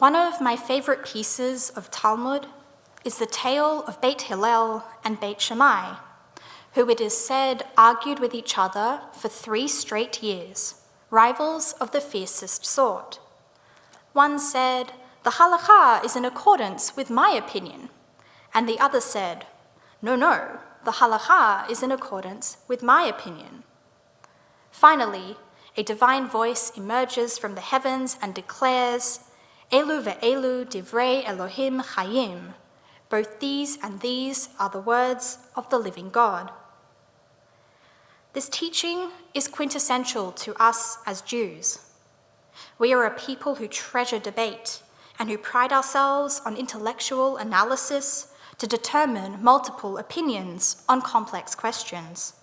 One of my favorite pieces of Talmud is the tale of Beit Hillel and Beit Shammai, who it is said argued with each other for 3 straight years, rivals of the fiercest sort. One said, "The halakha is in accordance with my opinion," and the other said, No, the halakha is in accordance with my opinion." Finally, a divine voice emerges from the heavens and declares, "Elu ve'elu divrei Elohim chayim." Both these and these are the words of the living God. This teaching is quintessential to us as Jews. We are a people who treasure debate and who pride ourselves on intellectual analysis to determine multiple opinions on complex questions.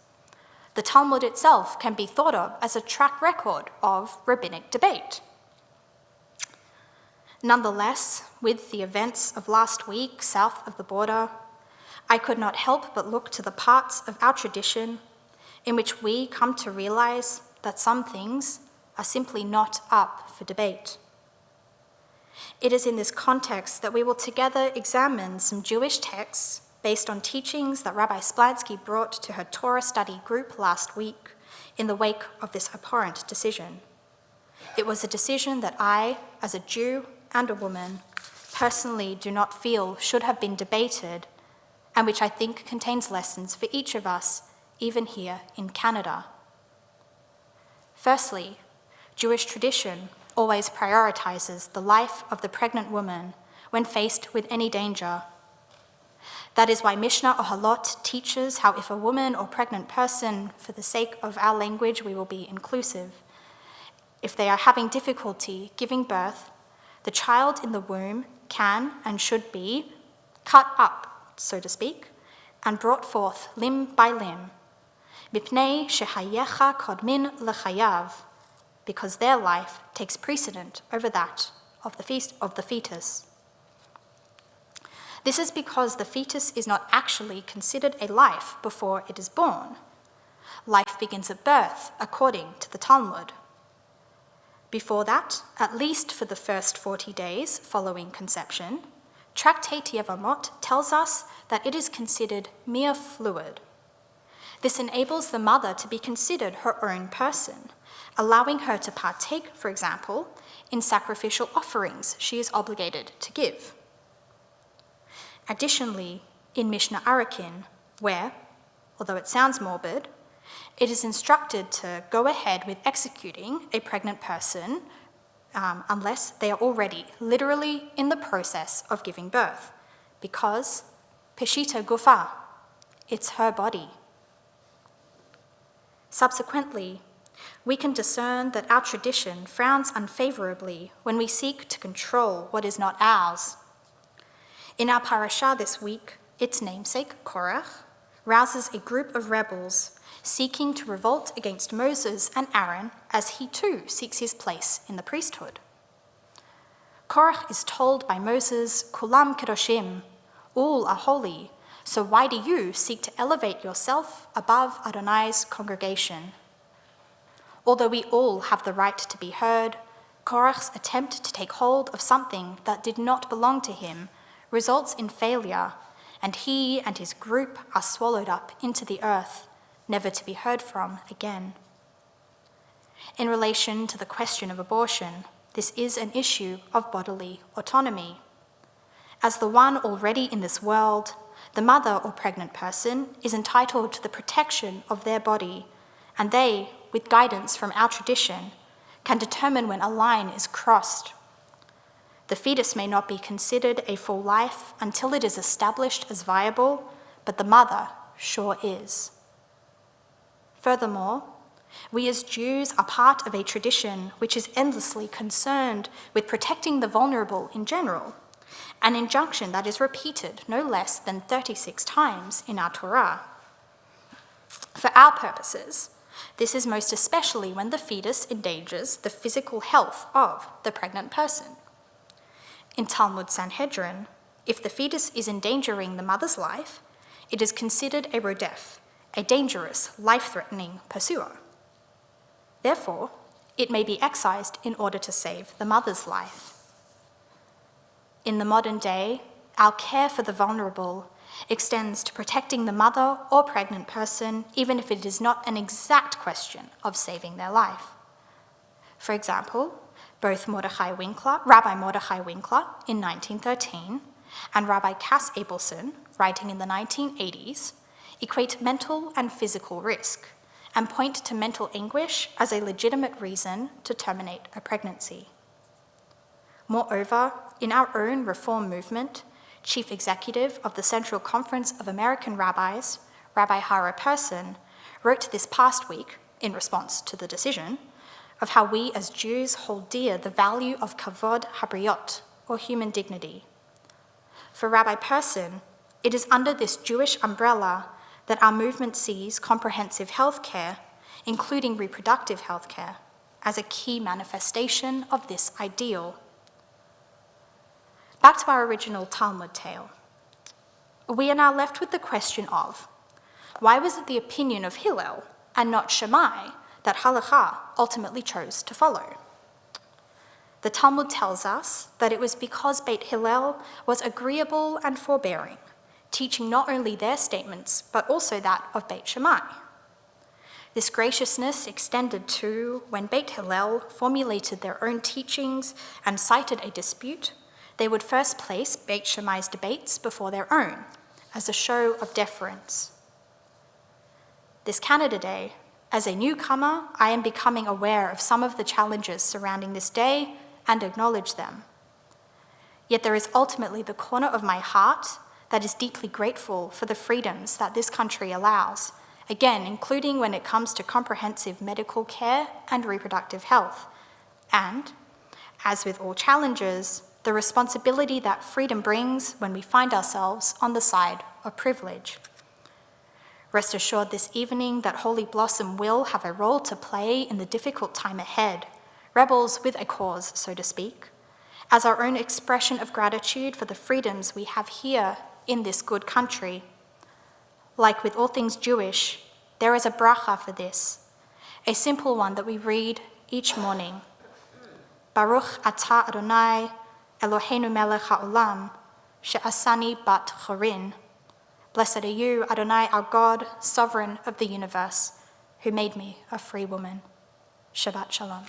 The Talmud itself can be thought of as a track record of rabbinic debate. Nonetheless, with the events of last week south of the border, I could not help but look to the parts of our tradition in which we come to realize that some things are simply not up for debate. It is in this context that we will together examine some Jewish texts based on teachings that Rabbi Splansky brought to her Torah study group last week in the wake of this abhorrent decision. It was a decision that I, as a Jew and a woman, personally do not feel should have been debated, and which I think contains lessons for each of us, even here in Canada. Firstly, Jewish tradition always prioritizes the life of the pregnant woman when faced with any danger. That is why Mishnah Ohalot teaches how if a woman or pregnant person, for the sake of our language we will be inclusive, if they are having difficulty giving birth, the child in the womb can and should be cut up, so to speak, and brought forth limb by limb. Mipnei shehayecha kodmin lechayav, because their life takes precedent over that of the fetus. This is because the fetus is not actually considered a life before it is born. Life begins at birth, according to the Talmud. Before that, at least for the first 40 days following conception, Tractate Yevamot tells us that it is considered mere fluid. This enables the mother to be considered her own person, allowing her to partake, for example, in sacrificial offerings she is obligated to give. Additionally, in Mishnah Arakin, where, although it sounds morbid, it is instructed to go ahead with executing a pregnant person unless they are already literally in the process of giving birth, because Peshita Gufa, it's her body. Subsequently, we can discern that our tradition frowns unfavorably when we seek to control what is not ours. In our parashah this week, its namesake, Korach, rouses a group of rebels seeking to revolt against Moses and Aaron as he too seeks his place in the priesthood. Korach is told by Moses, "Kulam kedoshim," all are holy, so why do you seek to elevate yourself above Adonai's congregation? Although we all have the right to be heard, Korach's attempt to take hold of something that did not belong to him results in failure, and he and his group are swallowed up into the earth, never to be heard from again. In relation to the question of abortion, this is an issue of bodily autonomy. As the one already in this world, the mother or pregnant person is entitled to the protection of their body, and they, with guidance from our tradition, can determine when a line is crossed. The fetus may not be considered a full life until it is established as viable, but the mother sure is. Furthermore, we as Jews are part of a tradition which is endlessly concerned with protecting the vulnerable in general, an injunction that is repeated no less than 36 times in our Torah. For our purposes, this is most especially when the fetus endangers the physical health of the pregnant person. In Talmud Sanhedrin, if the fetus is endangering the mother's life, it is considered a rodef, a dangerous, life-threatening pursuer. Therefore, it may be excised in order to save the mother's life. In the modern day, our care for the vulnerable extends to protecting the mother or pregnant person, even if it is not an exact question of saving their life. For example, both Rabbi Mordechai Winkler in 1913 and Rabbi Cass Abelson, writing in the 1980s, equate mental and physical risk and point to mental anguish as a legitimate reason to terminate a pregnancy. Moreover, in our own reform movement, Chief Executive of the Central Conference of American Rabbis, Rabbi Hara Person, wrote this past week, in response to the decision, of how we as Jews hold dear the value of kavod habriot, or human dignity. For Rabbi Person, it is under this Jewish umbrella that our movement sees comprehensive health care, including reproductive health care, as a key manifestation of this ideal. Back to our original Talmud tale. We are now left with the question of, why was it the opinion of Hillel and not Shammai that Halakha ultimately chose to follow? The Talmud tells us that it was because Beit Hillel was agreeable and forbearing, teaching not only their statements, but also that of Beit Shammai. This graciousness extended to when Beit Hillel formulated their own teachings and cited a dispute, they would first place Beit Shammai's debates before their own, as a show of deference. This Canada Day, as a newcomer, I am becoming aware of some of the challenges surrounding this day and acknowledge them. Yet there is ultimately the corner of my heart that is deeply grateful for the freedoms that this country allows, again, including when it comes to comprehensive medical care and reproductive health, and, as with all challenges, the responsibility that freedom brings when we find ourselves on the side of privilege. Rest assured this evening that Holy Blossom will have a role to play in the difficult time ahead, rebels with a cause, so to speak, as our own expression of gratitude for the freedoms we have here in this good country. Like with all things Jewish, there is a bracha for this, a simple one that we read each morning. Baruch atah Adonai, Eloheinu melech haolam, she'asani bat chorin. Blessed are you, Adonai, our God, sovereign of the universe, who made me a free woman. Shabbat shalom.